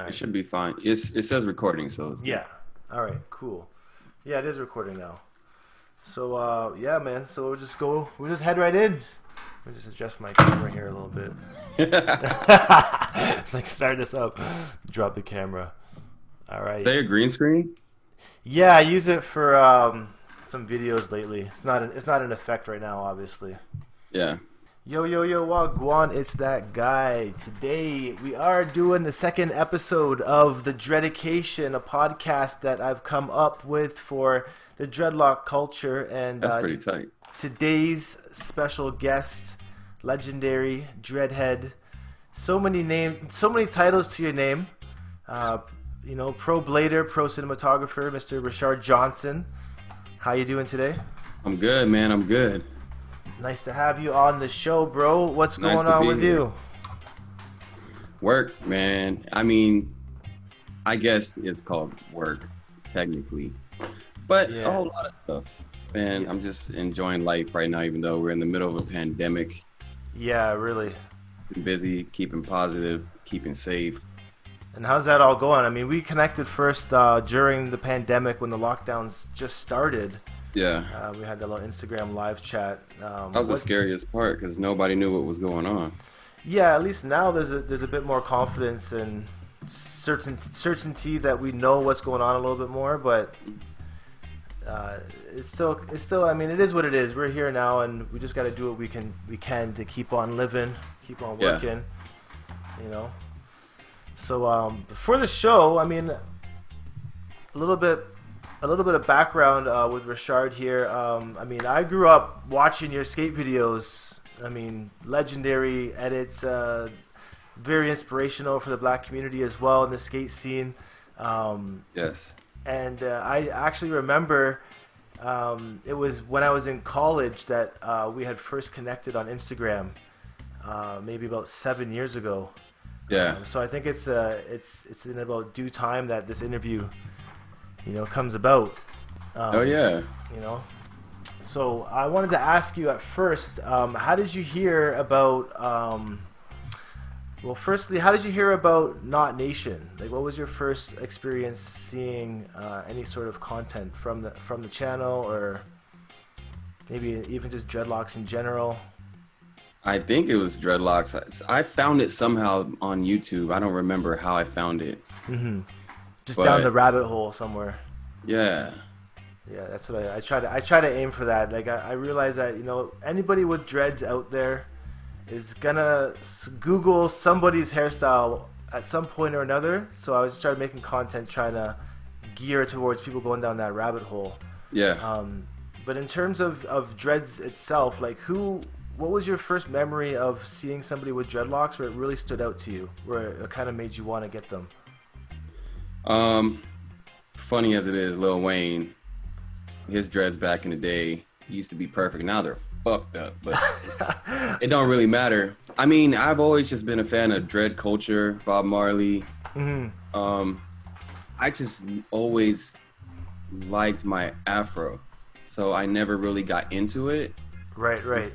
It should be fine. It says recording, so it's yeah. All right, cool. Yeah, it is recording now. So yeah, man. So we'll just head right in. Let me just adjust my camera here a little bit. It's like start this up. Drop the camera. All right. Is that your green screen? Yeah, I use it for some videos lately. It's not an effect right now, obviously. Yeah. Yo, Wagwan, it's that guy. Today we are doing the second episode of the Dreadication, a podcast that I've come up with for the dreadlock culture. And that's pretty tight. Today's special guest, legendary Dreadhead. So many titles to your name. You know, pro blader, pro cinematographer, Mr. Rachard Johnson. How you doing today? I'm good, man. I'm good. Nice to have you on the show, bro. What's going on with you? Work, man. I mean, I guess it's called work, technically. But a whole lot of stuff. Man, I'm just enjoying life right now, even though we're in the middle of a pandemic. Yeah, really. I'm busy, keeping positive, keeping safe. And how's that all going? I mean, we connected first during the pandemic when the lockdowns just started. Yeah. We had that little Instagram live chat. That was the scariest part because nobody knew what was going on. Yeah, at least now there's a bit more confidence and certainty that we know what's going on a little bit more. But it's still. I mean, it is what it is. We're here now, and we just got to do what we can to keep on living, keep on working. Yeah. You know. So for the show, I mean, a little bit of background with Rachard here. I mean, I grew up watching your skate videos. I mean, legendary edits, very inspirational for the black community as well in the skate scene. Yes. And I actually remember it was when I was in college that we had first connected on Instagram, maybe about 7 years ago. Yeah. So I think it's in about due time that this interview, you know, comes about. Oh yeah. You know, so I wanted to ask you at first, how did you hear about? Well, firstly, how did you hear about NotNation? Like, what was your first experience seeing any sort of content from the channel, or maybe even just dreadlocks in general? I think it was dreadlocks. I found it somehow on YouTube. I don't remember how I found it. Mm-hmm. Just down the rabbit hole somewhere. Yeah. Yeah, that's what I try to aim for that. Like I realize that, you know, anybody with dreads out there is gonna Google somebody's hairstyle at some point or another. So I just started making content trying to gear towards people going down that rabbit hole. Yeah. But in terms of dreads itself, like what was your first memory of seeing somebody with dreadlocks where it really stood out to you, where it kind of made you want to get them? Funny as it is, Lil Wayne, his dreads back in the day used to be perfect. Now they're fucked up, but it don't really matter. I mean, I've always just been a fan of dread culture, Bob Marley. Mm-hmm. I just always liked my afro, so I never really got into it. Right.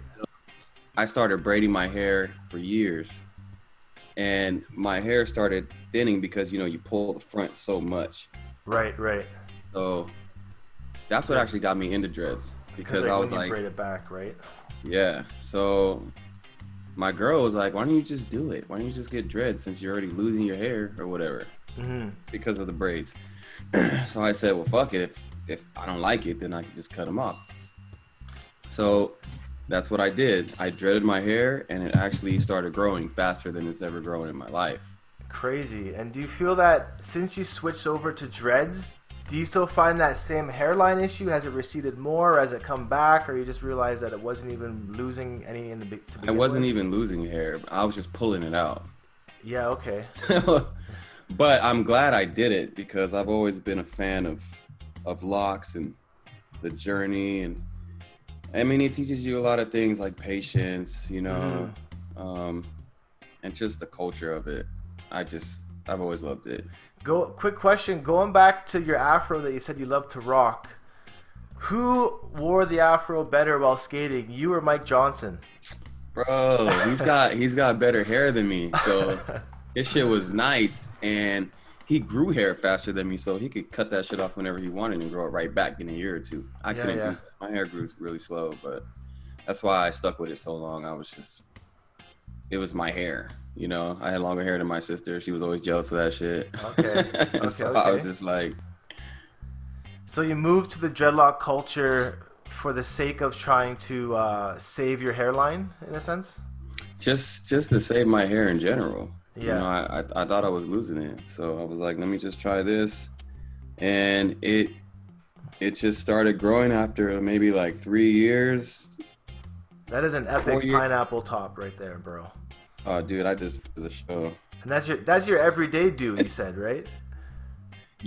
I started braiding my hair for years, and my hair started thinning because, you know, you pull the front so much. Right. So that's what actually got me into dreads, because I was like, braid it back, right? Yeah. So my girl was like, why don't you just do it? Why don't you just get dreads since you're already losing your hair or whatever, because of the braids. So I said, well, fuck it. If I don't like it, then I can just cut them off. So that's what I did. I dreaded my hair, and it actually started growing faster than it's ever grown in my life. Crazy. And do you feel that since you switched over to dreads, do you still find that same hairline issue? Has it receded more? Has it come back? Or you just realized that it wasn't even losing any in the big? I wasn't even losing hair. I was just pulling it out. Yeah. Okay. But I'm glad I did it, because I've always been a fan of locks and the journey, and I mean, it teaches you a lot of things like patience, you know, and just the culture of it. I've always loved it. Quick question, going back to your afro that you said you love to rock, who wore the afro better while skating, you or Mike Johnson? Bro, he's got better hair than me, so his shit was nice, and he grew hair faster than me, so he could cut that shit off whenever he wanted and grow it right back in a year or two. I couldn't do that. My hair grew really slow, but that's why I stuck with it so long. It was my hair, you know. I had longer hair than my sister. She was always jealous of that shit. Okay. So I was just like. So you moved to the dreadlock culture for the sake of trying to save your hairline, in a sense? Just to save my hair in general. Yeah. You know, I thought I was losing it, so I was like, let me just try this, and it just started growing after maybe like 3 years. That is an epic pineapple top right there, bro. Oh, dude, I just for the show. And that's your everyday do, you said, right?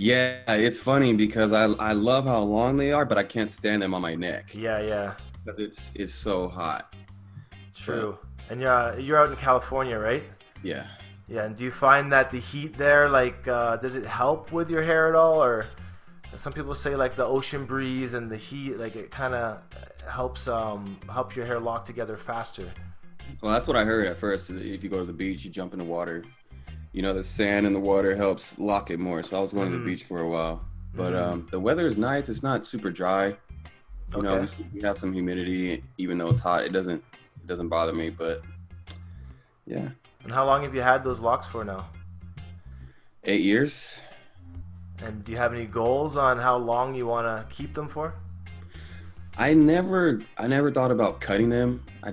Yeah, it's funny because I love how long they are, but I can't stand them on my neck. Yeah. Because it's so hot. True. But, and you're out in California, right? Yeah. Yeah, and do you find that the heat there, like, does it help with your hair at all? Or some people say, like, the ocean breeze and the heat, like, it kind of help your hair lock together faster. Well, that's what I heard at first. If you go to the beach, you jump in the water. You know, the sand in the water helps lock it more. So I was going to the beach for a while. But the weather is nice. It's not super dry. You know, we have some humidity. Even though it's hot, it doesn't bother me. But, yeah. And how long have you had those locks for now? 8 years. And do you have any goals on how long you want to keep them for? I never thought about cutting them. I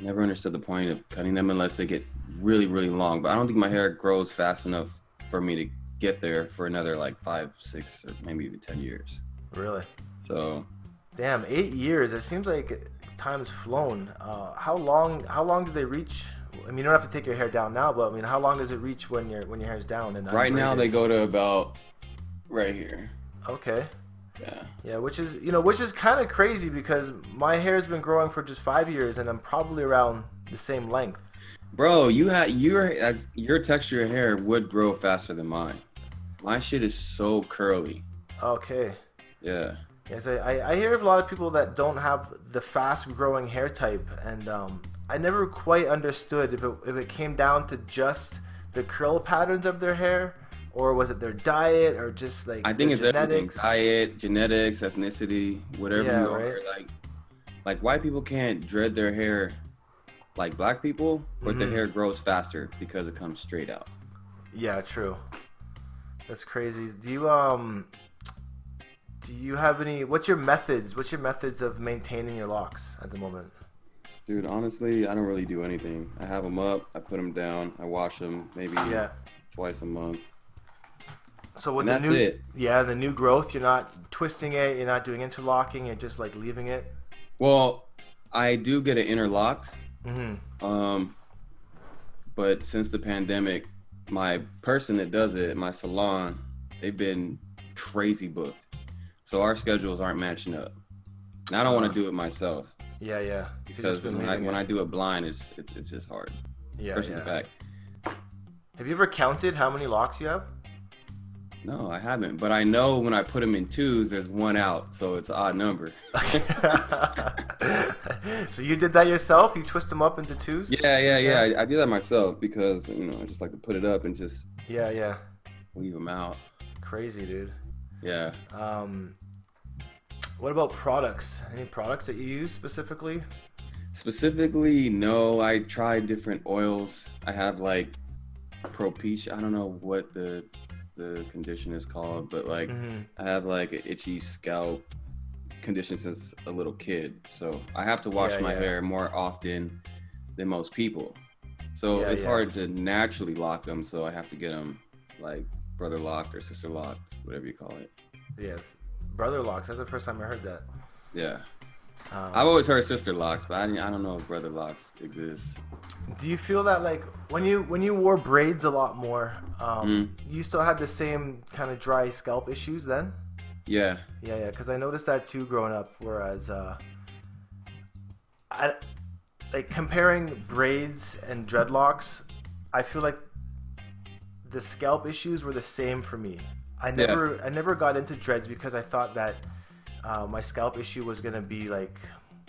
never understood the point of cutting them unless they get really, really long. But I don't think my hair grows fast enough for me to get there for another like 5, 6, or maybe even 10 years. Really? So. Damn, 8 years. It seems like time's flown. How long do they reach? I mean, you don't have to take your hair down now, but I mean, how long does it reach when your hair's down? And right now they go to about right here. Okay. Yeah, which is kind of crazy because my hair's been growing for just 5 years and I'm probably around the same length. Bro, your texture of hair would grow faster than mine. My shit is so curly. Okay. Yeah. Yes, I hear of a lot of people that don't have the fast growing hair type, and I never quite understood if it came down to just the curl patterns of their hair, or was it their diet, or just like I think it's genetics? Everything: diet, genetics, ethnicity, whatever you are. Like white people can't dread their hair like black people, but their hair grows faster because it comes straight out. Yeah, true. That's crazy. Do you have any? What's your methods of maintaining your locks at the moment? Dude, honestly, I don't really do anything. I have them up, I put them down, I wash them maybe twice a month. So with that's it. Yeah, the new growth, you're not twisting it, you're not doing interlocking, you're just like leaving it. Well, I do get it interlocked. But since the pandemic, my person that does it, my salon, they've been crazy booked. So our schedules aren't matching up. And I don't want to do it myself. Yeah. Because when I do it blind, it's just hard. Yeah. Especially the back. Have you ever counted how many locks you have? No, I haven't. But I know when I put them in twos, there's one out. So it's an odd number. So you did that yourself? You twist them up into twos? Yeah. I do that myself because, I just like to put it up and just leave them out. Crazy, dude. Yeah. What about products? Any products that you use specifically? Specifically, no. I tried different oils. I have like Pro Peach. I don't know what the condition is called, but like I have like an itchy scalp condition since a little kid. So I have to wash my hair more often than most people. So it's hard to naturally lock them. So I have to get them like brother locked or sister locked, whatever you call it. Yes. Brother locks. That's the first time I heard that. Yeah. I've always heard sister locks, but I don't know if brother locks exist. Do you feel that like when you wore braids a lot more, you still had the same kind of dry scalp issues then? Yeah. Yeah. Because I noticed that too growing up. Whereas, I like comparing braids and dreadlocks, I feel like the scalp issues were the same for me. I never got into dreads because I thought that my scalp issue was gonna be like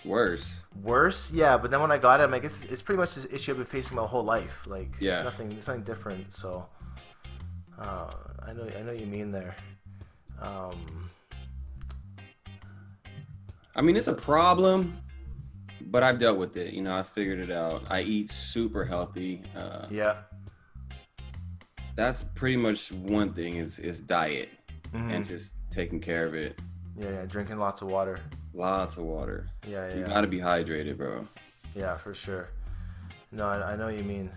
Worse. Worse, yeah. But then when I got it, I'm like, it's pretty much this issue I've been facing my whole life. Like, Yeah. it's nothing different. So, I know what you mean there. I mean, it's a problem, but I've dealt with it. You know, I figured it out. I eat super healthy. Yeah. That's pretty much one thing is diet and just taking care of it. Yeah, drinking lots of water. Lots of water. Yeah. You gotta be hydrated, bro. Yeah, for sure. No, I know what you mean.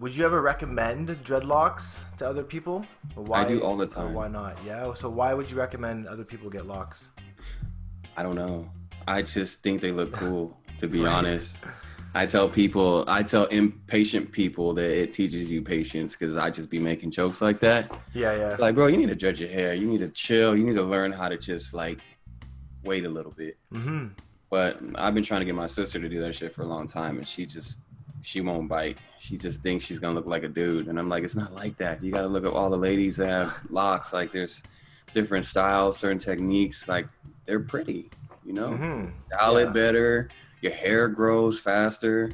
Would you ever recommend dreadlocks to other people? I do all the time. Or why not? Yeah. So why would you recommend other people get locks? I don't know. I just think they look cool, to be honest. I tell impatient people that it teaches you patience because I just be making jokes like that. Yeah. Like, bro, you need to judge your hair. You need to chill. You need to learn how to just like wait a little bit. But I've been trying to get my sister to do that shit for a long time, and she won't bite. She just thinks she's gonna look like a dude, and I'm like, it's not like that. You gotta look at all the ladies that have locks. Like, there's different styles, certain techniques. Like, they're pretty, you know. Style it better. Your hair grows faster,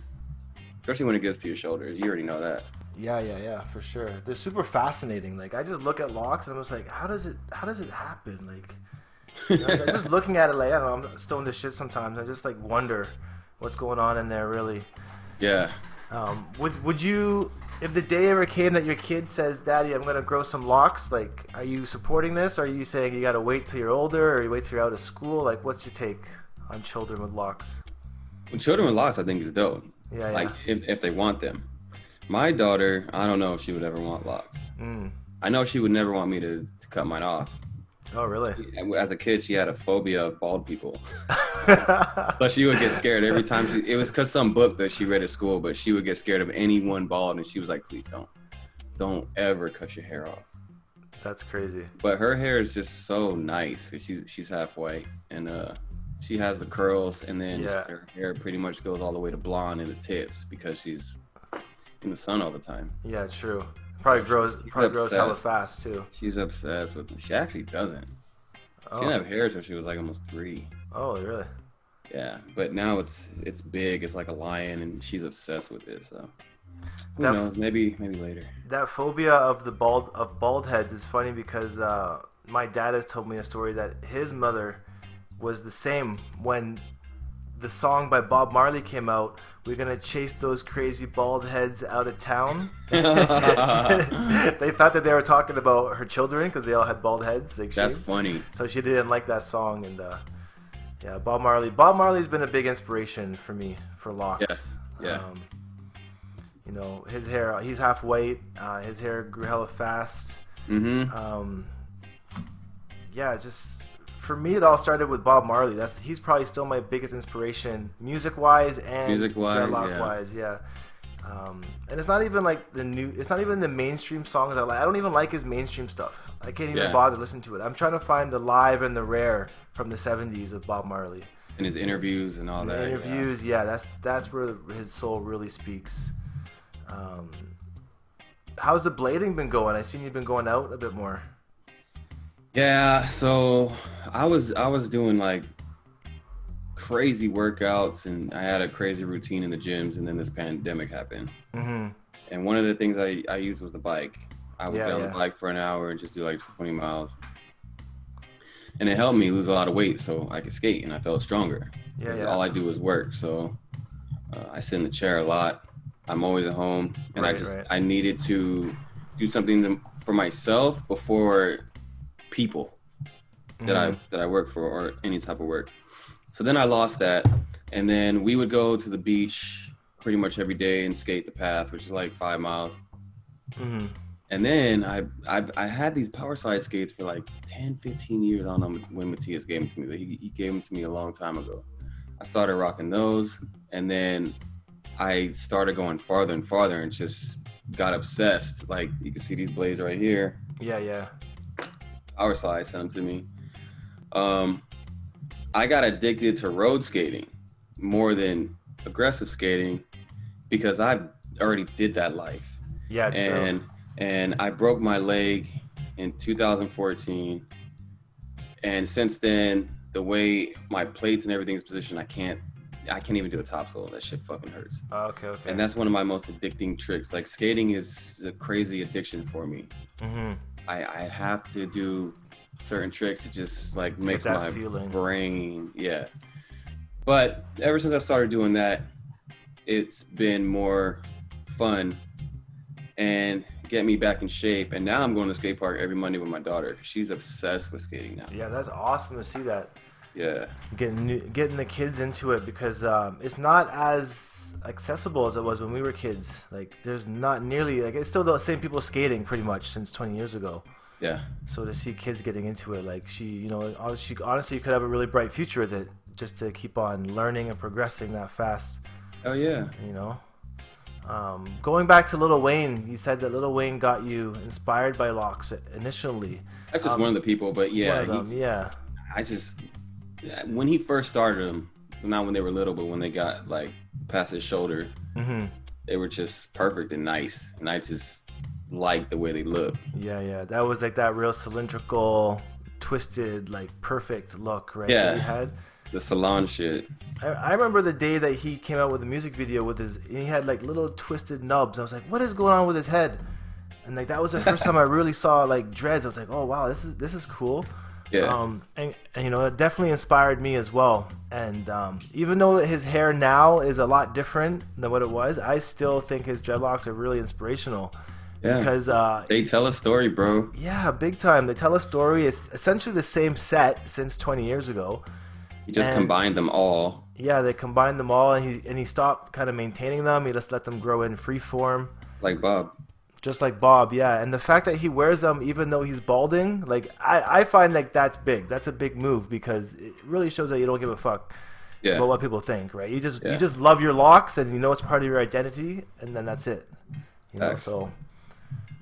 especially when it gets to your shoulders. You already know that. Yeah, for sure. They're super fascinating. Like, I just look at locks and I'm just like, how does it happen? Like, you know, I'm just looking at it like, I don't know, I'm stoned to shit sometimes. I just like wonder what's going on in there, really. Yeah. Would you, if the day ever came that your kid says, Daddy, I'm gonna grow some locks, like, are you supporting this? Or are you saying you gotta wait till you're older, or you wait till you're out of school? Like, what's your take on children with locks? When children with locks, I think is dope. Yeah. Like, if they want them. My daughter, I don't know if she would ever want locks. I know she would never want me to cut mine off. Oh, really? As a kid, she had a phobia of bald people. But she would get scared every time. It was because some book that she read at school, but she would get scared of anyone bald, and she was like, please don't ever cut your hair off. That's crazy. But her hair is just so nice. She's half white, and she has the curls, and then her hair pretty much goes all the way to blonde in the tips because she's in the sun all the time. Yeah, true. Probably grows hella fast too. She's obsessed with it. She actually doesn't. She didn't have hair until she was like almost 3. Oh, really? Yeah, but now it's big. It's like a lion, and she's obsessed with it. So who knows? Maybe later. That phobia of bald heads is funny because my dad has told me a story that his mother was the same when the song by Bob Marley came out. We're gonna chase those crazy bald heads out of town. They thought that they were talking about her children because they all had bald heads. Like, that's funny. So she didn't like that song, and yeah, Bob Marley. Bob Marley's been a big inspiration for me for locks. Yeah. You know, his hair. He's half white. His hair grew hella fast. Yeah, just. For me, it all started with Bob Marley. He's probably still my biggest inspiration, music-wise and dreadlock-wise. Yeah. And it's not even like it's not even the mainstream songs I like. I don't even like his mainstream stuff. I can't even bother listening to it. I'm trying to find the live and the rare from the 70s of Bob Marley. And his interviews and all that. Interviews, yeah, that's where his soul really speaks. How's the blading been going? I seen you've been going out a bit more. Yeah, so I was doing like crazy workouts, and I had a crazy routine in the gyms, and then this pandemic happened. And one of the things I used was the bike. I would get on the bike for an hour and just do like 20 miles. And it helped me lose a lot of weight so I could skate, and I felt stronger. All I do is work. So I sit in the chair a lot. I'm always at home, and I needed to do something for myself before people that I work for, or any type of work. So then I lost that, and then we would go to the beach pretty much every day and skate the path, which is like 5 miles. And then I had these power slide skates for like 10, 15 years. I don't know when Matthias gave them to me, but he gave them to me a long time ago. I started rocking those, and then I started going farther and farther and just got obsessed. Like, you can see these blades right here. Yeah. Power slide sent them to me. I got addicted to road skating more than aggressive skating because I already did that life. Yeah, true. And I broke my leg in 2014. And since then, the way my plates and everything's positioned, I can't even do a topsail. That shit fucking hurts. Oh, okay. And that's one of my most addicting tricks. Like skating is a crazy addiction for me. I have to do certain tricks. It just like makes my brain, yeah. But ever since I started doing that, it's been more fun and get me back in shape. And now I'm going to skate park every Monday with my daughter. She's obsessed with skating now. Yeah, that's awesome to see that. Yeah. Getting the kids into it, because it's not as accessible as it was when we were kids. Like, there's not nearly, like, it's still the same people skating pretty much since 20 years ago. Yeah. So to see kids getting into it, like, she honestly could have a really bright future with it, just to keep on learning and progressing that fast. Oh yeah. You know. Going back to Lil Wayne, you said that Lil Wayne got you inspired by locks initially. That's just one of the people, but yeah. When he first started them, not when they were little, but when they got like past his shoulder, they were just perfect and nice, and I just liked the way they looked. Yeah, that was like that real cylindrical, twisted, like perfect look, right? Yeah, that he had the salon shit. I remember the day that he came out with a music video with he had like little twisted nubs. I was like, what is going on with his head? And like that was the first time I really saw like dreads. I was like, oh wow, this is cool. Yeah. And you know, it definitely inspired me as well. And even though his hair now is a lot different than what it was, I still think his dreadlocks are really inspirational. Yeah. Because they tell a story, bro. Yeah, big time. They tell a story. It's essentially the same set since 20 years ago. He just combined them all. Yeah, they combined them all, and he stopped kind of maintaining them. He just let them grow in free form. Like Bob. Just like Bob, yeah. And the fact that he wears them even though he's balding, like I find like that's big. That's a big move, because it really shows that you don't give a fuck about what people think, right? You just love your locks, and you know it's part of your identity, and then that's it. You know, so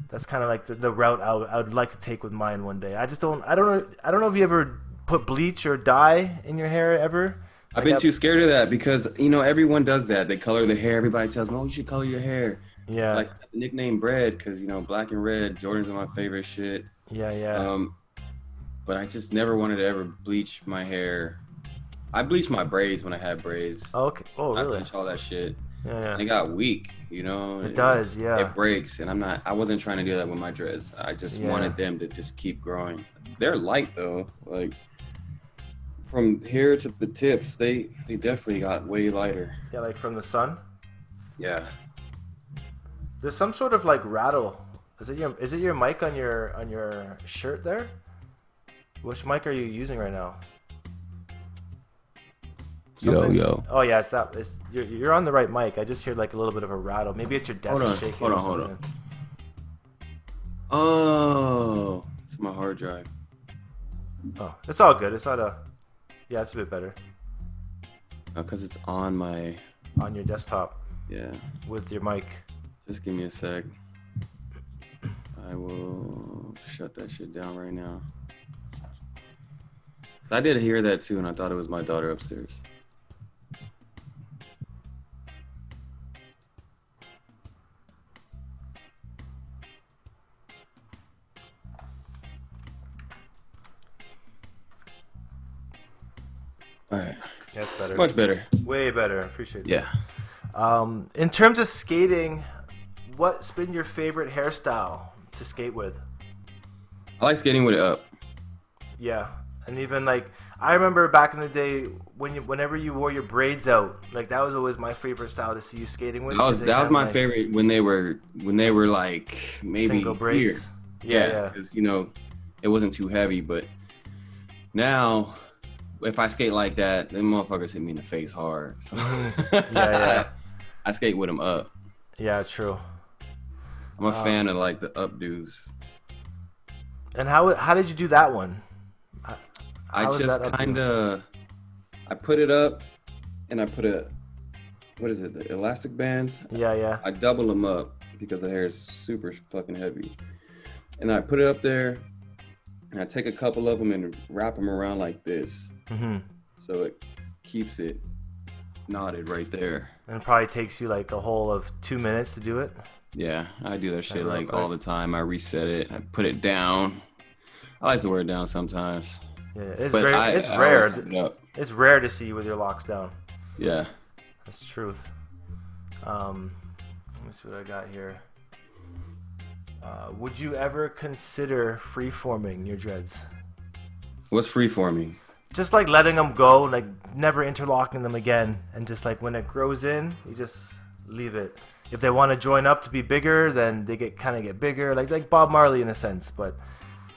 that's kind of like the route I would like to take with mine one day. I don't know if you ever put bleach or dye in your hair ever. I've been too scared of that, because you know everyone does that. They color their hair. Everybody tells me, "Oh, you should color your hair." Yeah. Like the nickname Bread, because you know black and red. Jordans are my favorite shit. Yeah. But I just never wanted to ever bleach my hair. I bleached my braids when I had braids. Okay. Oh, really? I bleached all that shit. Yeah. And it got weak, you know. It does, yeah. It breaks, and I wasn't trying to do that with my dreads. I just wanted them to just keep growing. They're light though, like. From here to the tips, they definitely got way lighter. Yeah, like from the sun? Yeah. There's some sort of like rattle. Is it your mic on your shirt there? Which mic are you using right now? Yo. Oh yeah, you're on the right mic. I just hear like a little bit of a rattle. Maybe it's your desk shaking. Hold on. Oh, it's my hard drive. Oh, it's all good. It's not a. Yeah, it's a bit better. Oh, because it's on your desktop. Yeah. With your mic. Just give me a sec. I will shut that shit down right now. Cause I did hear that too, and I thought it was my daughter upstairs. All right. That's better. Much better. Way better. Appreciate that. Yeah. In terms of skating, what's been your favorite hairstyle to skate with? I like skating with it up. Yeah. And even like, I remember back in the day whenever you wore your braids out, like that was always my favorite style to see you skating with. That was my favorite when they were like maybe single braids. Yeah. Because you know, it wasn't too heavy, but now. If I skate like that, them motherfuckers hit me in the face hard. So yeah. I skate with them up. Yeah, true. I'm a fan of like the updos. And how did you do that one? I just kind of I put it up, and I put the elastic bands. Yeah. I double them up because the hair is super fucking heavy, and I put it up there. And I take a couple of them and wrap them around like this. Mm-hmm. So it keeps it knotted right there. And it probably takes you like a whole of 2 minutes to do it? Yeah, I do that shit like all the time. I reset it. I put it down. I like to wear it down sometimes. Yeah, it's rare. It's rare to see you with your locks down. Yeah. That's the truth. Let me see what I got here. Would you ever consider freeforming your dreads? What's freeforming? Just like letting them go, like never interlocking them again, and just like when it grows in, you just leave it. If they want to join up to be bigger, then they kind of get bigger, like Bob Marley in a sense. But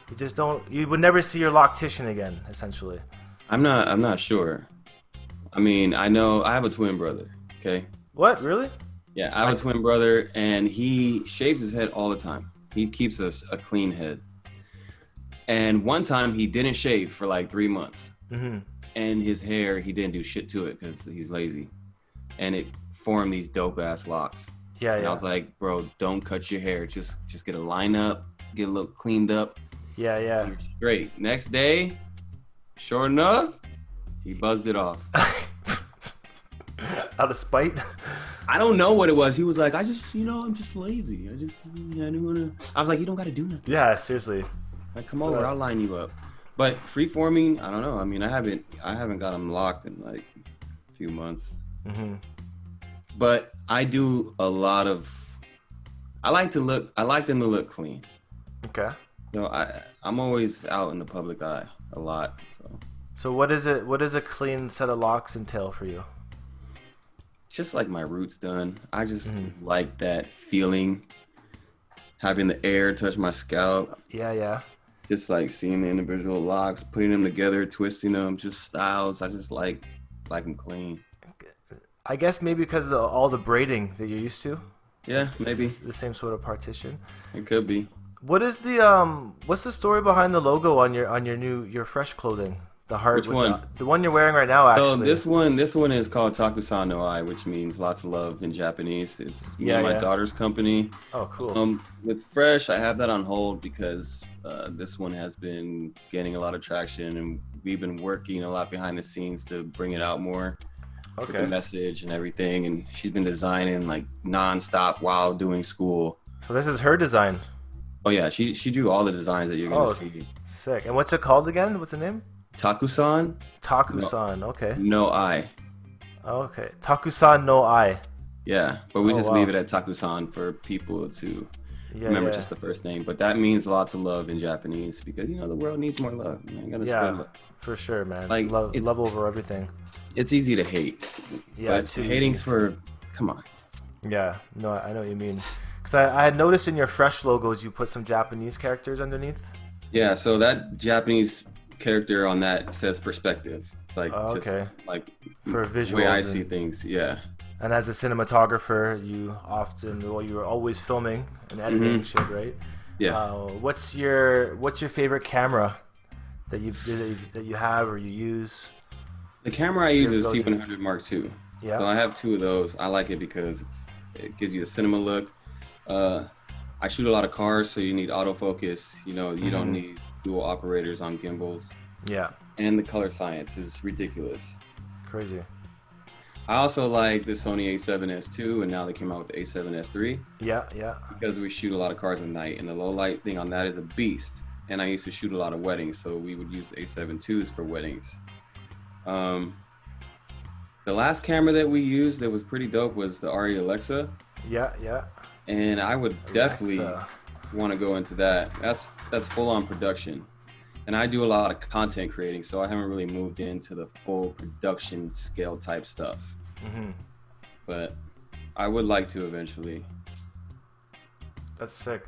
you just don't. You would never see your loctician again, essentially. I'm not sure. I mean, I know I have a twin brother. Okay. What? Really? Yeah, I have a twin brother, and he shaves his head all the time. He keeps us a clean head. And one time he didn't shave for like 3 months. Mm-hmm. And his hair, he didn't do shit to it because he's lazy. And it formed these dope ass locks. Yeah, and I was like, bro, don't cut your hair. Just get a line up, get a little cleaned up. Yeah. You're straight. Next day, sure enough, he buzzed it off. Out of spite? I don't know what it was. He was like, I'm just lazy. I didn't want to. I was like, you don't got to do nothing. Yeah, seriously. Like, come over, I'll line you up. But freeforming, I don't know. I mean, I haven't got them locked in like a few months. Mm-hmm. But I do a lot of. I like them to look clean. Okay. So I'm always out in the public eye a lot. So what is it? What does a clean set of locks entail for you? Just like my roots done. I just like that feeling, having the air touch my scalp. Yeah. Just like seeing the individual locks, putting them together, twisting them, just styles. I just like them clean. I guess maybe because of all the braiding that you're used to. Yeah, maybe the same sort of partition. It could be. What is what's the story behind the logo on your fresh clothing? The heart. Which one? The one you're wearing right now, actually. So this one is called Takusan no Ai, which means lots of love in Japanese. It's me and my daughter's company. Oh, cool. With Fresh, I have that on hold because this one has been gaining a lot of traction, and we've been working a lot behind the scenes to bring it out more. Okay. With the message and everything, and she's been designing like nonstop while doing school. So this is her design. Oh yeah, she drew all the designs that you're gonna see. Sick. And what's it called again? What's the name? Takusan. Okay. No Ai. Okay. Takusan no Ai. Yeah, but we just leave it at Takusan for people to remember just the first name. But that means lots of love in Japanese because the world needs more love. You gotta spread love. For sure, man. Like love over everything. It's easy to hate. Yeah, but hating's for. Come on. Yeah, no, I know what you mean. Because I had noticed in your Fresh logos you put some Japanese characters underneath. Yeah, so that Japanese character on that says perspective. It's like just like for visuals, the way I see things. Yeah. And as a cinematographer, you're always filming and editing shit, right? Yeah. What's your favorite camera that you have or you use? The camera I use is C100 Mark II. Yeah. So I have two of those. I like it because it gives you a cinema look. I shoot a lot of cars, so you need autofocus. You don't need dual operators on gimbals. Yeah. And the color science is ridiculous. Crazy. I also like the Sony A7S II, and now they came out with the A7S III. Yeah. Because we shoot a lot of cars at night, and the low light thing on that is a beast. And I used to shoot a lot of weddings, so we would use the A7 IIs for weddings. The last camera that we used that was pretty dope was the Arri Alexa. Yeah. And I would definitely want to go into that. That's full on production. And I do a lot of content creating, so I haven't really moved into the full production scale type stuff. Mm-hmm. But I would like to eventually. That's sick.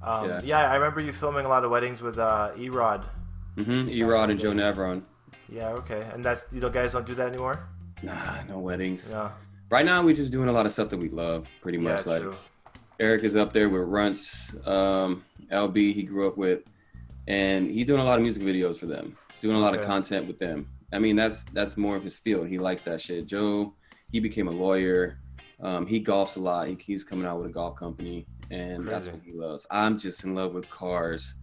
Yeah, I remember you filming a lot of weddings with E-Rod. Mm-hmm. E-Rod and Joe Navron. Yeah, okay. And that's guys don't do that anymore? Nah, no weddings. Yeah. Right now, we're just doing a lot of stuff that we love, pretty much. Yeah, like true. Eric is up there with Runts, LB he grew up with, and he's doing a lot of music videos for them, doing a lot of content with them. I mean, that's more of his field. He likes that shit. Joe, he became a lawyer. He golfs a lot. He's coming out with a golf company, and that's what he loves. I'm just in love with cars,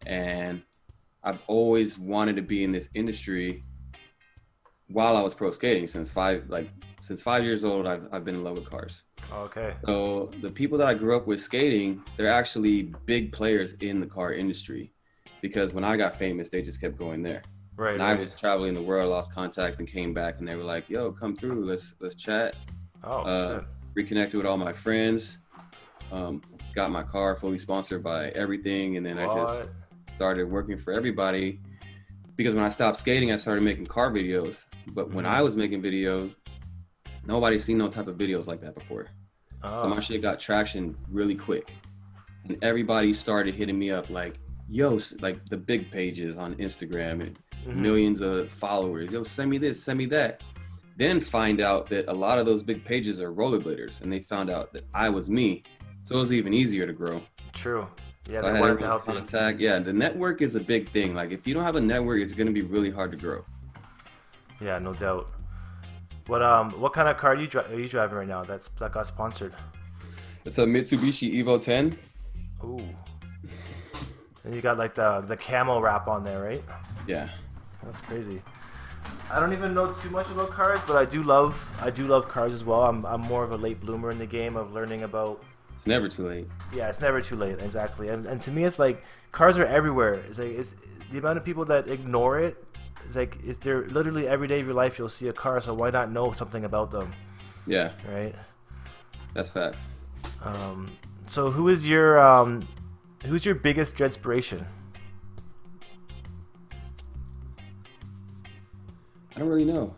and I've always wanted to be in this industry while I was pro skating. Since 5 years old, I've been in love with cars. Okay. So the people that I grew up with skating, they're actually big players in the car industry, because when I got famous, they just kept going there. Right. And I was traveling the world, lost contact, and came back, and they were like, "Yo, come through, let's chat." Oh, shit. Reconnected with all my friends. Got my car fully sponsored by everything, and then I just started working for everybody. Because when I stopped skating, I started making car videos. But when I was making videos, nobody's seen no type of videos like that before. So my shit got traction really quick. And everybody started hitting me up like, yo, like the big pages on Instagram and millions of followers. Yo, send me this, send me that. Then find out that a lot of those big pages are rollerbladers, and they found out that I was me. So it was even easier to grow. True. Yeah, so they wanted to help contact. Yeah, the network is a big thing. Like if you don't have a network, it's gonna be really hard to grow. Yeah, no doubt. What kind of car are you driving right now that got sponsored? It's a Mitsubishi Evo 10. Ooh. And you got like the camo wrap on there, right? Yeah. That's crazy. I don't even know too much about cars, but I do love cars as well. I'm more of a late bloomer in the game of learning about. It's never too late. Yeah, it's never too late, exactly. And to me, it's like cars are everywhere. It's like it's the amount of people that ignore it. It's like they're literally every day of your life you'll see a car, so why not know something about them? Yeah. Right. That's facts. So who's your biggest dreadspiration? I don't really know.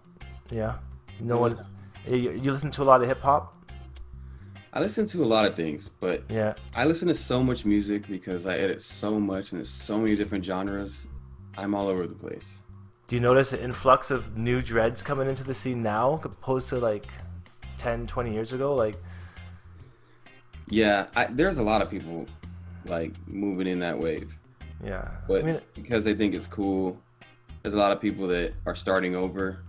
Yeah. No one. You listen to a lot of hip hop? I listen to a lot of things, but yeah, I listen to so much music because I edit so much and there's so many different genres. I'm all over the place. Do you notice the influx of new dreads coming into the scene now opposed to like 10, 20 years ago? Like, yeah, there's a lot of people like moving in that wave. Yeah. But I mean, because they think it's cool, there's a lot of people that are starting over.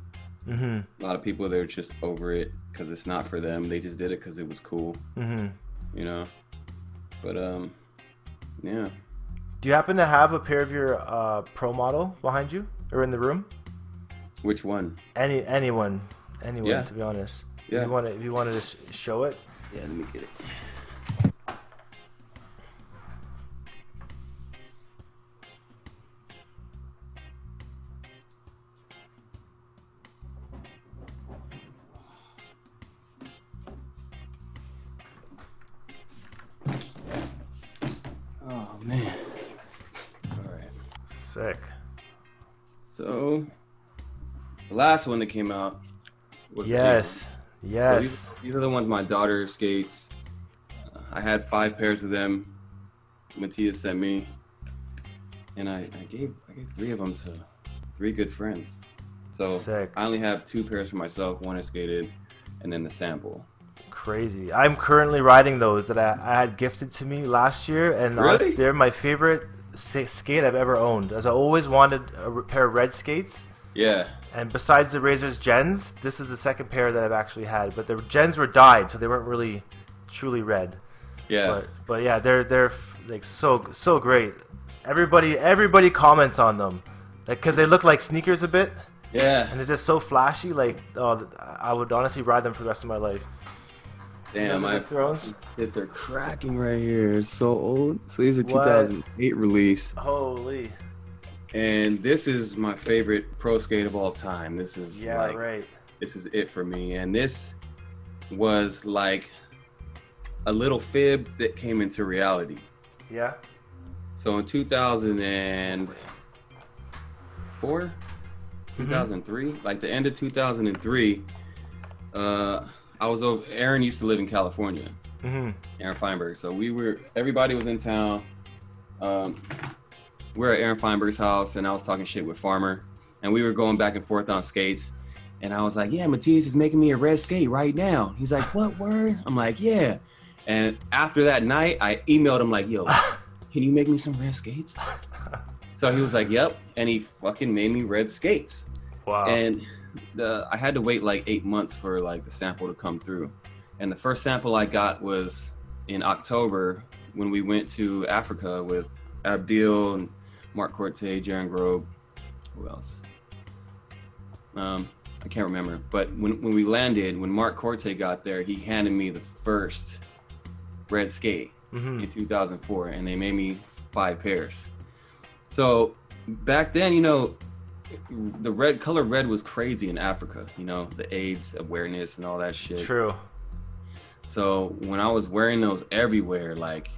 A lot of people that are just over it because it's not for them. They just did it because it was cool. You know? But, yeah. Do you happen to have a pair of your pro model behind you or in the room? Which one? Anyone, yeah. To be honest. Yeah. If you wanted to show it. Yeah, let me get it. Oh man. All right. Sick. So the last one that came out was yes. So these are the ones my daughter skates. I had 5 pairs of them. Matthias sent me, and I gave 3 of them to 3 good friends. So sick. I only have 2 pairs for myself. 1 I skated, and then the sample. Crazy. I'm currently riding those that I had gifted to me last year, and really? Honestly, they're my favorite skate I've ever owned. As I always wanted a pair of red skates. Yeah. And besides the Razor's Gens, this is the second pair that I've actually had. But the Gens were dyed, so they weren't really truly red. Yeah. But yeah, they're like so great. Everybody comments on them, like because they look like sneakers a bit. Yeah. And they're just so flashy. Like, oh, I would honestly ride them for the rest of my life. Damn, my thrones. Kids are cracking right here. It's so old. So these are 2008 release. Holy. And this is my favorite pro skate of all time. This is right. This is it for me. And this was like a little fib that came into reality. Yeah. So in 2004, 2003, like the end of 2003, I was over. Aaron used to live in California. Aaron Feinberg. So everybody was in town. We're at Aaron Feinberg's house, and I was talking shit with Farmer, and we were going back and forth on skates. And I was like, "Yeah, Matthias is making me a red skate right now." He's like, "What word?" I'm like, "Yeah." And after that night, I emailed him like, "Yo, can you make me some red skates?" So he was like, "Yep," and he fucking made me red skates. Wow. And I had to wait like 8 months for like the sample to come through. And the first sample I got was in October when we went to Africa with Abdil and Mark Corte, Jaron Grobe. Who else? I can't remember. But when we landed, when Mark Corte got there, he handed me the first red skate in 2004, and they made me 5 pairs. So back then, you know, the red was crazy in Africa. You know, the AIDS awareness and all that shit. True. So when I was wearing those everywhere, like,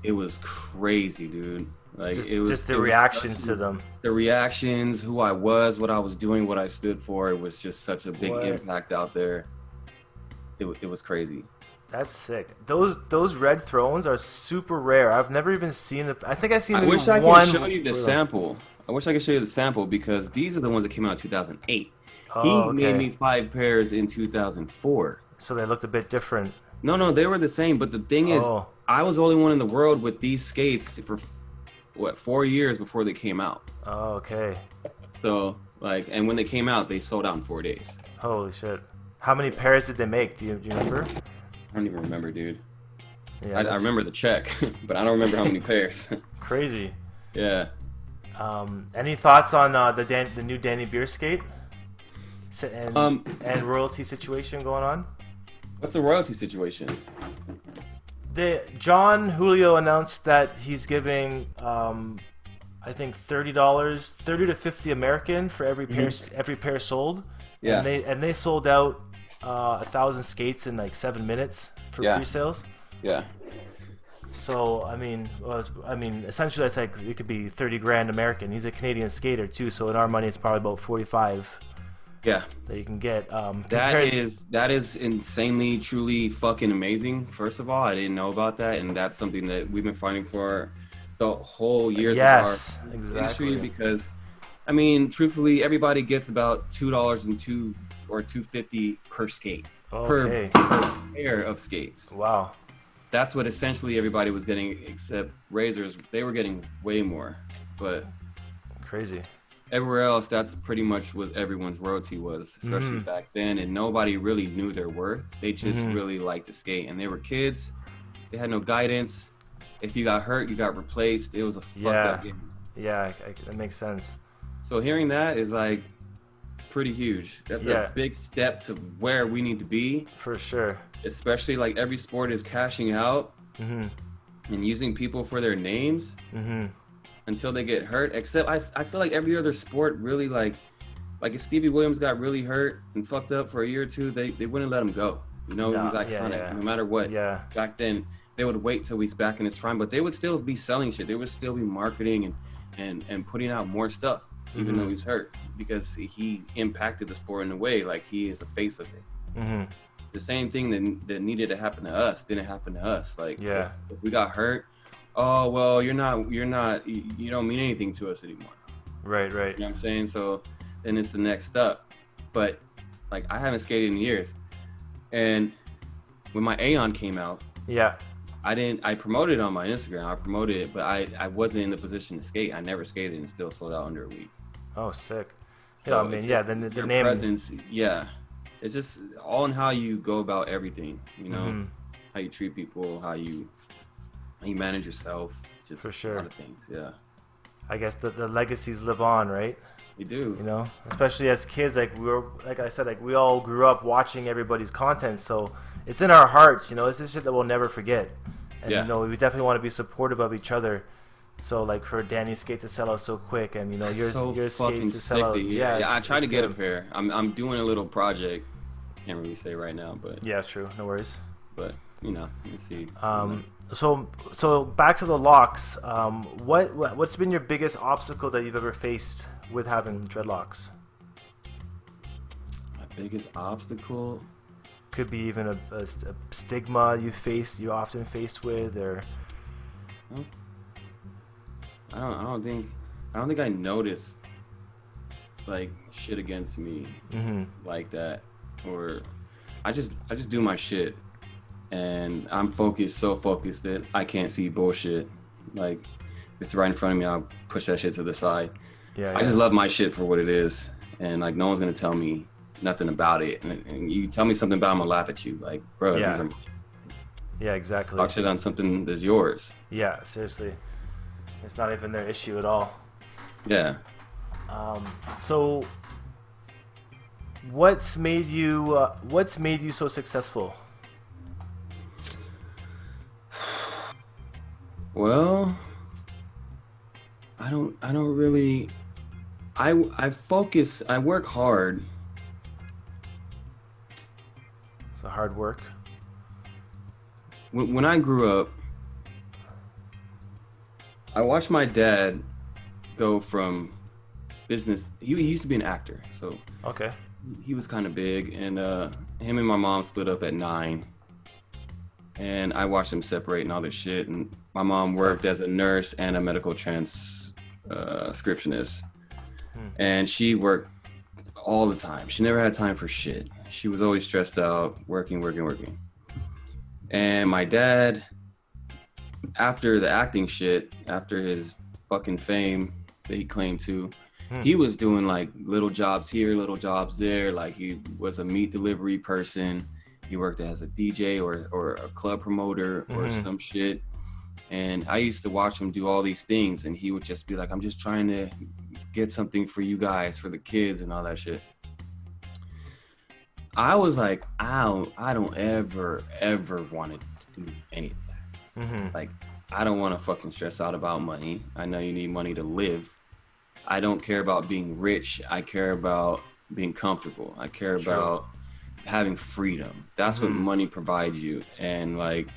it was crazy, dude. Like, it was just the reactions to them. The reactions, who I was, what I was doing, what I stood for. It was just such a big impact out there. It was crazy. That's sick. Those red thrones are super rare. I've never even seen it. I think I've seen. I wish I could show you the sample. I wish I could show you the sample because these are the ones that came out in 2008. He made me 5 pairs in 2004. So they looked a bit different. No, they were the same. But the thing is, I was the only one in the world with these skates for, 4 years before they came out. Oh, okay. So, like, and when they came out, they sold out in 4 days. Holy shit. How many pairs did they make? Do you remember? I don't even remember, dude. Yeah, I remember the check, but I don't remember how many pairs. Crazy. Yeah. Any thoughts on the new Danny Beer skate and royalty situation going on? What's the royalty situation? John Julio announced that he's giving I think $30 to $50 American for every pair sold. Yeah. And they sold out 1,000 skates in like 7 minutes for pre-sales. Yeah. So I mean, essentially that's like it could be 30 grand American. He's a Canadian skater too, so in our money it's probably about 45. Yeah. That you can get. That is insanely, truly fucking amazing. First of all, I didn't know about that, and that's something that we've been fighting for the whole years of our industry. Because, I mean, truthfully, everybody gets about $2 and $2 or $2.50 per skate per pair of skates. Wow. That's what essentially everybody was getting, except Razors. They were getting way more, but crazy. Everywhere else, that's pretty much what everyone's royalty was, especially back then, and nobody really knew their worth. They just really liked to skate, and they were kids. They had no guidance. If you got hurt, you got replaced. It was a fucked up game. Yeah, that makes sense. So hearing that is like pretty huge. That's a big step to where we need to be. For sure. Especially like every sport is cashing out and using people for their names until they get hurt. Except I feel like every other sport really like if Stevie Williams got really hurt and fucked up for a year or two, they wouldn't let him go. You know, he's iconic no matter what. Yeah. Back then, they would wait till he's back in his prime, but they would still be selling shit. They would still be marketing and putting out more stuff, even though he's hurt, because he impacted the sport in a way like he is a face of it. The same thing that needed to happen to us didn't happen to us. Like, if we got hurt, oh well, you don't mean anything to us anymore. Right. You know what I'm saying? So then it's the next step. But like, I haven't skated in years, and when my Aeon came out, I promoted it on my Instagram. I promoted it, but I wasn't in the position to skate. I never skated and still sold out under a week. Oh, sick. So I mean, the name presence, it's just all in how you go about everything, you know, how you treat people, how you manage yourself, just for sure. A lot of things, I guess the legacies live on, right? They do. You know, especially as kids, like we all grew up watching everybody's content, so it's in our hearts, you know. This is shit that we'll never forget. And you know, we definitely want to be supportive of each other. So like for Danny's skate to sell out so quick, and you know your skates to sell out. I try to get a pair. I'm doing a little project. Can't really say right now, but true, no worries. But you know, you can see. So back to the locks. What's been your biggest obstacle that you've ever faced with having dreadlocks? My biggest obstacle could be even a stigma you often faced with, or. I don't think I noticed like shit against me like that, or I just do my shit, and I'm so focused that I can't see bullshit. Like, if it's right in front of me, I'll push that shit to the side. I just love my shit for what it is, and like no one's gonna tell me nothing about it. And you tell me something about it, I'm gonna laugh at you. Like, bro, these are exactly. Talk shit on something that's yours. Yeah, seriously. It's not even their issue at all. Yeah. So, what's made you so successful? Well, I don't I focus. I work hard. So hard work. When I grew up, I watched my dad go from business. He used to be an actor, so okay. He was kind of big, and him and my mom split up at 9. And I watched them separate and all this shit. And my mom worked as a nurse and a medical transcriptionist. And she worked all the time. She never had time for shit. She was always stressed out, working. And my dad, after the acting shit, after his fucking fame that he claimed to, he was doing like little jobs here, little jobs there. Like he was a meat delivery person. He worked as a DJ or a club promoter or some shit. And I used to watch him do all these things, and he would just be like, I'm just trying to get something for you guys, for the kids and all that shit. I was like, I don't ever want to do any of that. Like, I don't want to fucking stress out about money. I know you need money to live. I don't care about being rich. I care about being comfortable. I care about having freedom. That's what money provides you. And like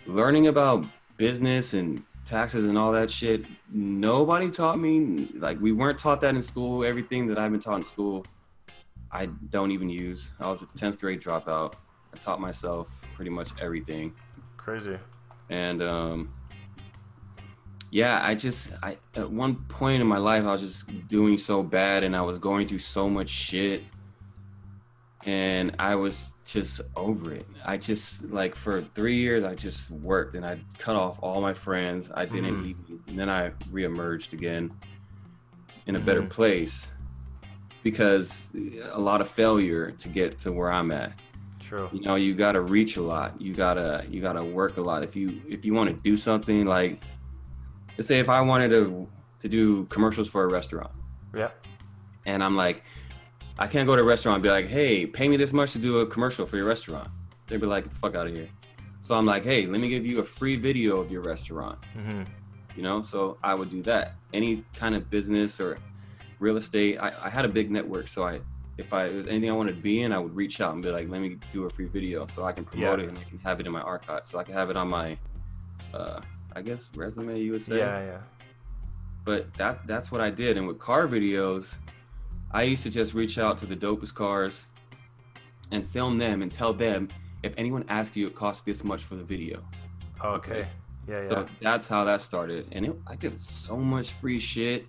learning about business and taxes and all that shit, nobody taught me. Like, we weren't taught that in school. Everything that I've been taught in school, I don't even use. I was a 10th grade dropout. I taught myself pretty much everything. Crazy. And yeah, I at one point in my life, I was just doing so bad, and I was going through so much shit, and I was just over it. I just, like, for 3 years, I just worked, and I cut off all my friends. I didn't even, and then I reemerged again in a better place, because a lot of failure to get to where I'm at. True. You know, you gotta reach a lot. You gotta work a lot. If you want to do something, like, let's say if I wanted to do commercials for a restaurant. Yeah. And I'm like, I can't go to a restaurant and be like, hey, pay me this much to do a commercial for your restaurant. They'd be like, get the fuck out of here. So I'm like, hey, let me give you a free video of your restaurant. You know, so I would do that. Any kind of business or real estate. I had a big network, so if there was anything I wanted to be in, I would reach out and be like, let me do a free video so I can promote it and I can have it in my archive. So I can have it on my, I guess, resume, you would say. Yeah. But that's what I did. And with car videos, I used to just reach out to the dopest cars and film them and tell them, if anyone asks you, it costs this much for the video. Okay. Yeah. So that's how that started. And I did so much free shit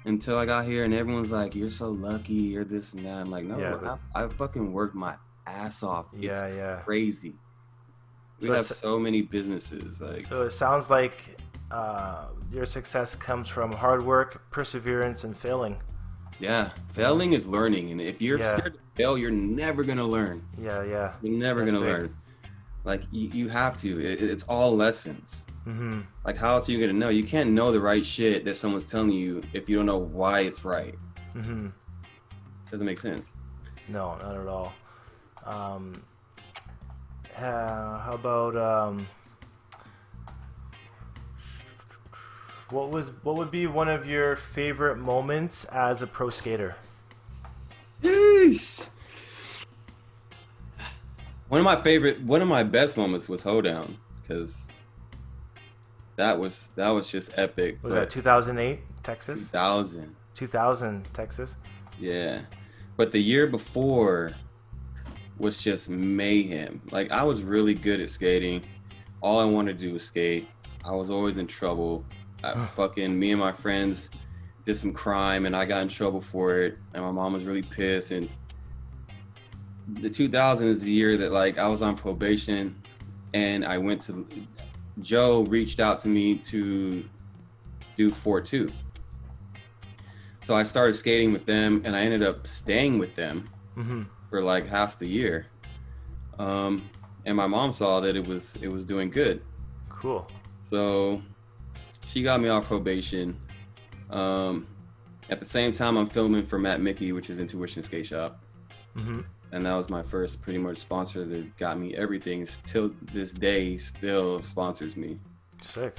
until I got here, and everyone's like, you're so lucky, you're this and that. I'm like, no, I fucking worked my ass off. It's crazy. We have so many businesses. Like, so it sounds like your success comes from hard work, perseverance, and failing. Yeah, failing is learning, and if you're scared to fail, you're never gonna learn. Yeah. You're never gonna learn. Like, you have to. It's all lessons. Like, how else are you gonna know? You can't know the right shit that someone's telling you if you don't know why it's right. Doesn't make sense. No, not at all. How about what would be one of your favorite moments as a pro skater? Yeesh. One of my best moments was Hoedown, because that was just epic. Was that 2008 Texas? 2000 Texas. Yeah, but the year before was just mayhem. Like, I was really good at skating. All I wanted to do was skate. I was always in trouble. Me and my friends did some crime, and I got in trouble for it, and my mom was really pissed. And the 2000 is the year that, like, I was on probation, and Joe reached out to me to do 4-2. So I started skating with them, and I ended up staying with them for like half the year. And my mom saw that it was doing good. Cool. So she got me off probation. At the same time, I'm filming for Matt Mickey, which is Intuition Skate Shop. And that was my first pretty much sponsor that got me everything. Till this day, he still sponsors me. Sick.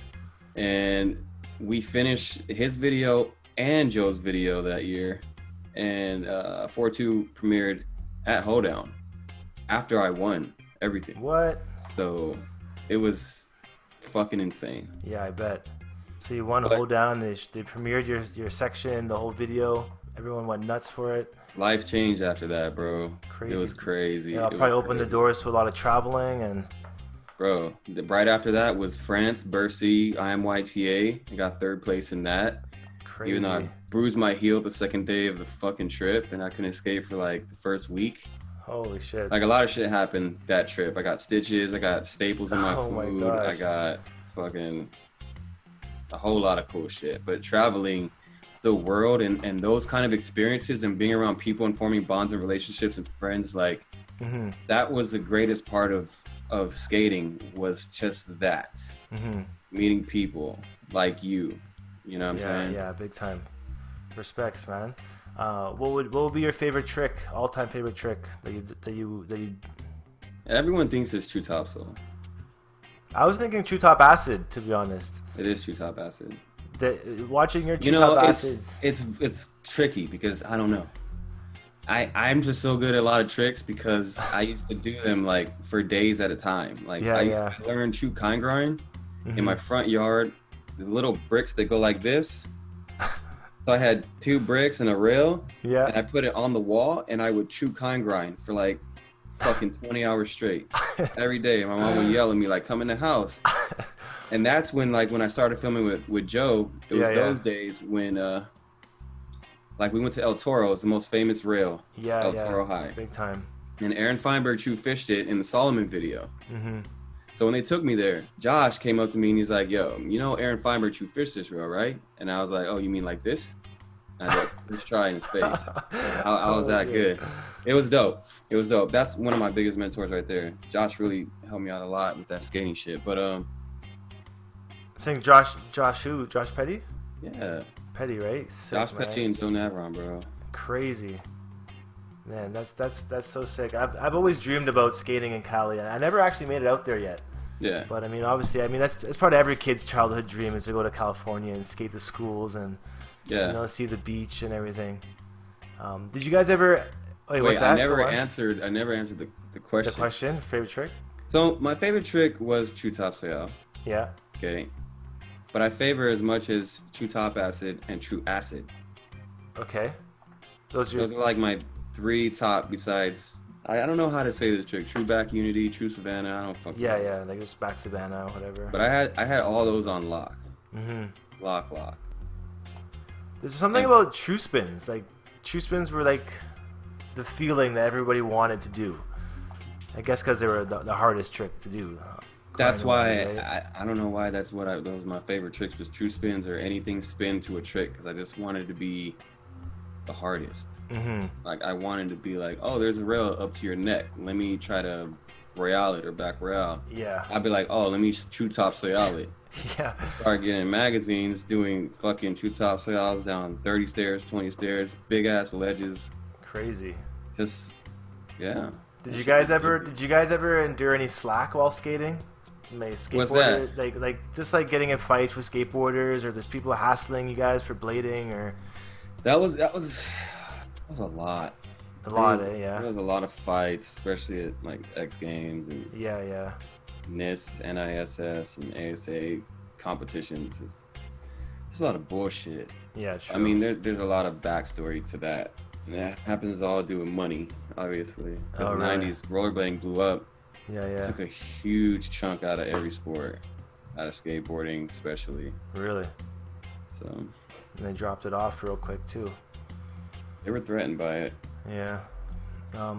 And we finished his video and Joe's video that year, and 4-2 premiered at Hoedown after I won everything. What? So it was fucking insane. Yeah, I bet. So you won Hoedown. They premiered your section, the whole video. Everyone went nuts for it. Life changed after that, bro. Crazy. It was crazy. Yeah, probably opened the doors to a lot of traveling and. Bro, right after that was France, Bercy, IMYTA. I got 3rd place in that. Crazy. Even though I bruised my heel the 2nd day of the fucking trip and I couldn't skate for like the first week. Holy shit. Like a lot of shit happened that trip. I got stitches, I got staples in my food, I got fucking a whole lot of cool shit. But traveling the world and those kind of experiences and being around people and forming bonds and relationships and friends, like that was the greatest part of skating, was just that. Meeting people like you know what I'm saying? Yeah, big time. Respects, man. What would be your favorite trick, all-time favorite trick that you Everyone thinks it's true topsail. I was thinking true top acid, to be honest. It is true top acid. Watching your true top acids, it's tricky because I don't know. I'm just so good at a lot of tricks because I used to do them like for days at a time. Like I learned true kind grind in my front yard, the little bricks that go like this. So I had 2 bricks and a rail, and I put it on the wall, and I would chew kind grind for like fucking 20 hours straight every day. My mom would yell at me like, "Come in the house." And that's when I started filming with Joe. It was those days when like we went to El Toro, it's the most famous rail. El Toro High. Big time. And Aaron Feinberg fished it in the Solomon video. So when they took me there, Josh came up to me and he's like, "Yo, you know Aaron Feinberg fished this rail, right?" And I was like, "Oh, you mean like this?" And I was like, "Let's try in his face." I was that good. It was dope. It was dope. That's one of my biggest mentors right there. Josh really helped me out a lot with that skating shit. But saying Josh who? Josh Petty? Yeah. Petty, right? Sick, Josh Petty and Joe Navarone, bro. Crazy. Man, that's so sick. I've always dreamed about skating in Cali, and I never actually made it out there yet. Yeah. But I mean, obviously, that's part of every kid's childhood dream, is to go to California and skate the schools and see the beach and everything. Did you guys ever? Wait, what's that? I never answered the question. The question, favorite trick? So my favorite trick was true topsail. Yeah. Okay. But I favor as much as true top acid and true acid. Okay. Those are like my 3 top, besides I don't know how to say this trick. True back unity, true Savannah. I don't fucking know. Yeah, like just back Savannah, whatever. But I had all those on lock. Lock. There's something about true spins. Like true spins were like the feeling that everybody wanted to do. I guess because they were the hardest trick to do. That's why I don't know why those was my favorite tricks, was true spins or anything spin to a trick, because I just wanted to be the hardest. Like I wanted to be like, oh, there's a rail up to your neck, let me try to rail it or back rail. Yeah. I'd be like, oh, let me true topsail it. Yeah. Start getting magazines doing fucking true topsails down 30 stairs, 20 stairs, big ass ledges. Crazy. Just Did you guys ever endure any slack while skating? What's that? Like just like getting in fights with skateboarders, or there's people hassling you guys for blading, or that was a lot. Yeah. There was a lot of fights, especially at like X Games and NISS, NISS, and ASA competitions. There's a lot of bullshit. Yeah, true. I mean, there's a lot of backstory to that. And that happens all due to money, obviously. Because the 90s, rollerblading blew up. Yeah. Took a huge chunk out of every sport, out of skateboarding especially. Really? So. And they dropped it off real quick too. They were threatened by it. Yeah. I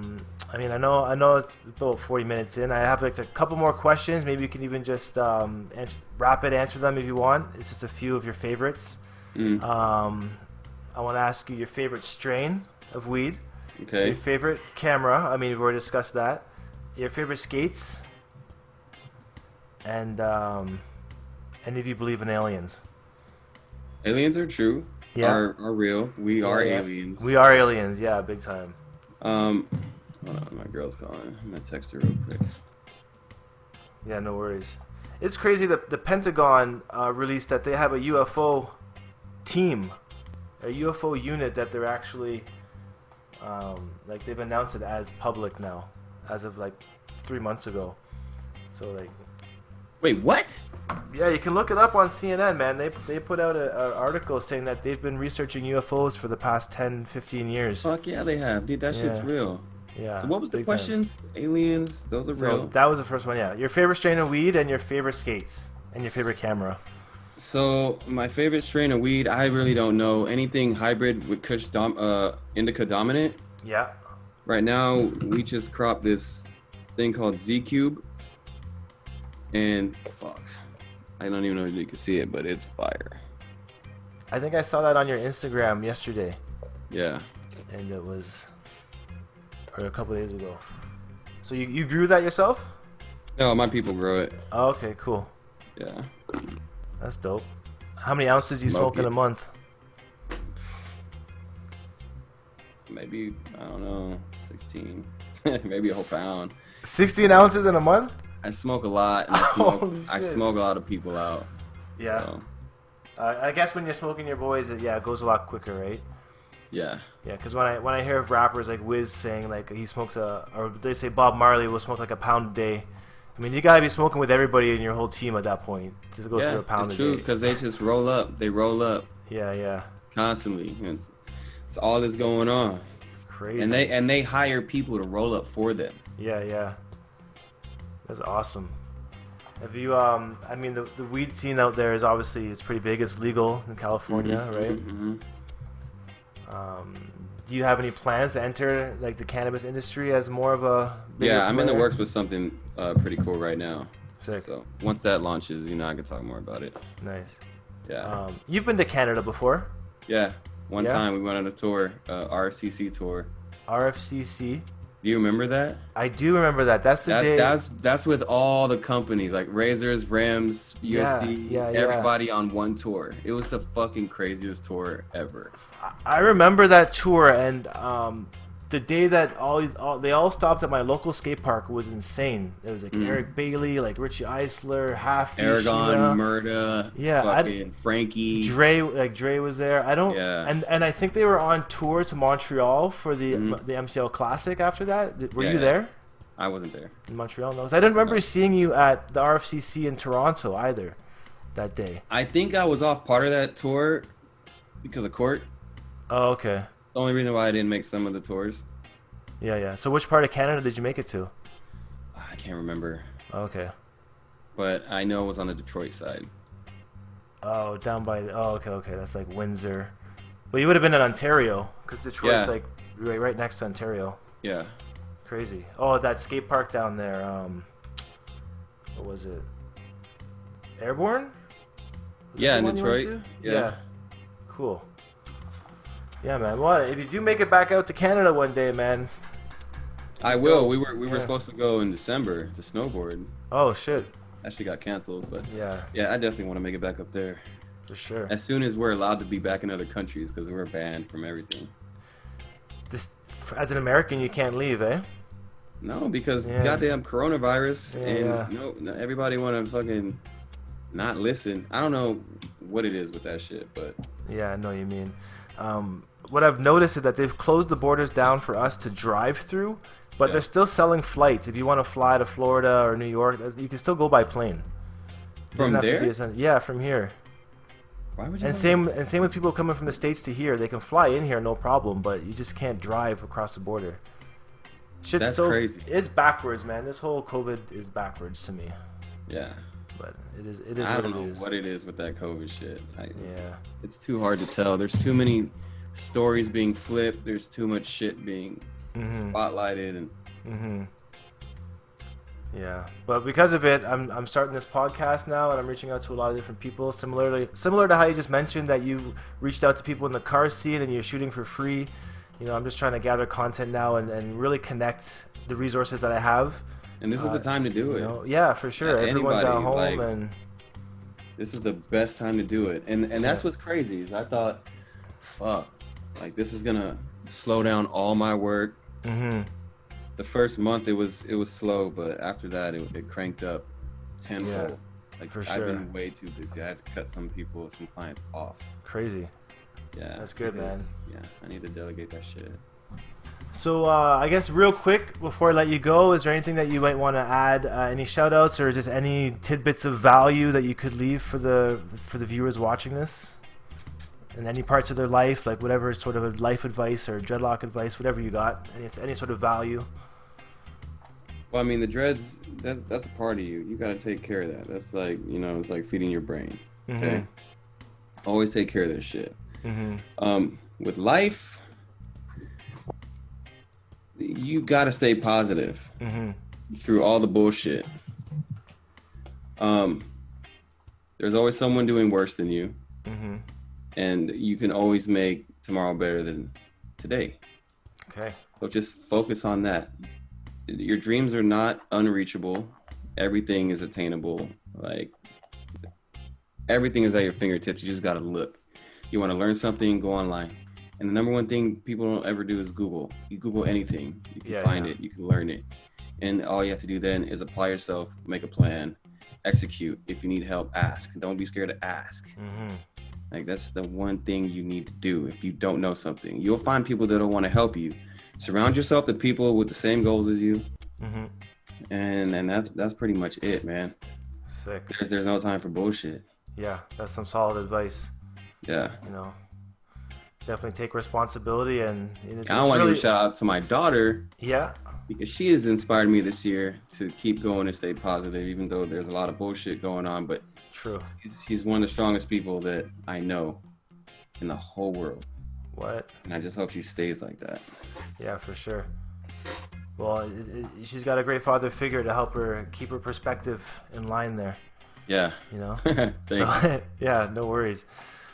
mean, I know it's about 40 minutes in. I have like a couple more questions. Maybe you can even just rapid answer them if you want. It's just a few of your favorites. I want to ask you your favorite strain of weed. Okay. Your favorite camera. I mean, we've already discussed that. Your favorite skates. And if you believe in aliens. Aliens are true. Yeah. Are real. We are aliens. We are aliens. Yeah, big time. Hold on, my girl's calling. I'm gonna text her real quick. Yeah, no worries. It's crazy that the Pentagon released that they have a UFO team a UFO unit that they're actually like they've announced it as public now, as of like 3 months ago. So like, wait, what? Yeah, you can look it up on CNN, man. They put out an article saying that they've been researching UFOs for the past 10, 15 years. Fuck yeah, they have. Dude, that shit's real. Yeah. So what was the questions? Aliens, those are real. That was the first one, yeah. Your favorite strain of weed and your favorite skates and your favorite camera. So my favorite strain of weed, I really don't know. Anything hybrid with Kush indica dominant. Yeah. Right now, we just cropped this thing called Z Cube. And fuck, I don't even know if you can see it, but it's fire. I think I saw that on your Instagram yesterday. Yeah. And it was, or a couple days ago. So you grew that yourself? No, my people grow it. Oh, okay, cool. Yeah. That's dope. How many ounces do you smoke in a month? Maybe, I don't know, 16. Maybe a whole pound. 16 ounces in a month? I smoke a lot, and I smoke a lot of people out. Yeah. So. I guess when you're smoking your boys, it goes a lot quicker, right? Yeah. Yeah, because when I hear of rappers like Wiz saying like he smokes or they say Bob Marley will smoke like a pound a day. I mean, you gotta be smoking with everybody in your whole team at that point to go through a pound a day. It's true, because they just roll up. They roll up. Yeah. Constantly. It's all that's going on. Crazy. And they hire people to roll up for them. Yeah. That's awesome. Have you I mean the weed scene out there is obviously it's pretty big. It's legal in California, right? Mm-hmm. Do you have any plans to enter like the cannabis industry as more of a bigger I'm in the player? works with something pretty cool right now. Sick. So once that launches, I can talk more about it. Nice. Yeah. You've been to Canada before? Yeah. One time we went on a tour, RFCC tour. RFCC. Do you remember that? I do remember that. That's the day. That's with all the companies like Razors, Rims, USD, everybody on one tour. It was the fucking craziest tour ever. I remember that tour, and the day that they all stopped at my local skate park was insane. It was like Eric Bailey, like Richie Eisler, Half Aragon, Murda, fucking Frankie, Dre was there. And I think they were on tour to Montreal for the MCL Classic after that. Were you there? I wasn't there. In Montreal, no. I didn't remember seeing you at the RFCC in Toronto either that day. I think I was off part of that tour because of court. Oh, okay. The only reason why I didn't make some of the tours. Yeah. So which part of Canada did you make it to? I can't remember. Okay. But I know it was on the Detroit side. Oh, down by okay. That's like Windsor. But you would have been in Ontario because Detroit's like right next to Ontario. Yeah. Crazy. Oh, that skate park down there. What was it? Airborne? In Detroit. Yeah. Cool. Yeah, man. Well, if you do make it back out to Canada one day, man. I will. We were supposed to go in December to snowboard. Oh shit. Actually got canceled, but yeah, I definitely want to make it back up there. For sure. As soon as we're allowed to be back in other countries, because we're banned from everything. As an American, you can't leave, eh? No, because goddamn coronavirus, and everybody want to fucking not listen. I don't know what it is with that shit, but yeah, I know what you mean. What I've noticed is that they've closed the borders down for us to drive through, but they're still selling flights. If you want to fly to Florida or New York, you can still go by plane. From there? Yeah, from here. Why would you? And same with people coming from the States to here. They can fly in here, no problem, but you just can't drive across the border. That's crazy. It's backwards, man. This whole COVID is backwards to me. Yeah. But it is. I don't know what it is with that COVID shit. Yeah. It's too hard to tell. There's too many stories being flipped. There's too much shit being spotlighted and. Yeah, but because of it, I'm starting this podcast now, and I'm reaching out to a lot of different people. Similar to how you just mentioned that you reached out to people in the car scene and you're shooting for free. I'm just trying to gather content now and really connect the resources that I have. And this is the time to do it. Yeah, for sure. Everyone's at home, and this is the best time to do it. And that's what's crazy is I thought, fuck, like this is gonna slow down all my work. The first month it was slow, but after that it cranked up tenfold. Like for sure. I've been way too busy. I had to cut some clients off. Crazy. Yeah. That's good, man. Yeah, I need to delegate that shit. So I guess real quick before I let you go, is there anything that you might want to add? Any shout outs or just any tidbits of value that you could leave for the viewers watching this? In any parts of their life, like whatever sort of life advice or dreadlock advice, whatever you got, any sort of value. Well, I mean, the dreads, that's a part of you. You got to take care of that. That's like, you know, it's like feeding your brain. Okay? Always take care of this shit. With life, you got to stay positive through all the bullshit. There's always someone doing worse than you. And you can always make tomorrow better than today. Okay. So just focus on that. Your dreams are not unreachable. Everything is attainable. Like, everything is at your fingertips. You just got to look. You want to learn something, go online. And the number one thing people don't ever do is Google. You Google anything. You can find it. You can learn it. And all you have to do then is apply yourself, make a plan, execute. If you need help, ask. Don't be scared to ask. Like, that's the one thing you need to do. If you don't know something, you'll find people that'll want to help you. Surround yourself with people with the same goals as you. And that's pretty much it, man. Sick. There's no time for bullshit. Yeah, that's some solid advice. Yeah. You know, definitely take responsibility. And I want to give a shout out to my daughter. Yeah. Because she has inspired me this year to keep going and stay positive, even though there's a lot of bullshit going on. But true, she's one of the strongest people that I know in the whole world. What? And I just hope she stays like that. Yeah, for sure. Well, she's got a great father figure to help her keep her perspective in line there. Yeah. You know? So, yeah, no worries.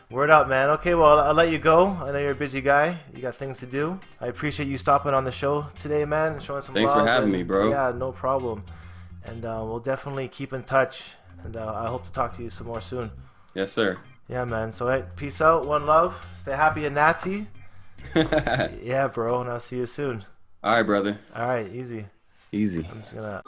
Word up, man. Okay, well, I'll let you go. I know you're a busy guy. You got things to do. I appreciate you stopping on the show today, man. Showing some love. Thanks for having me, bro. Yeah, no problem. And we'll definitely keep in touch. And I hope to talk to you some more soon. Yes, sir. Yeah, man. So, hey, peace out. One love. Stay happy and Nazi. Yeah, bro. And I'll see you soon. All right, brother. All right. Easy. Easy. I'm just gonna...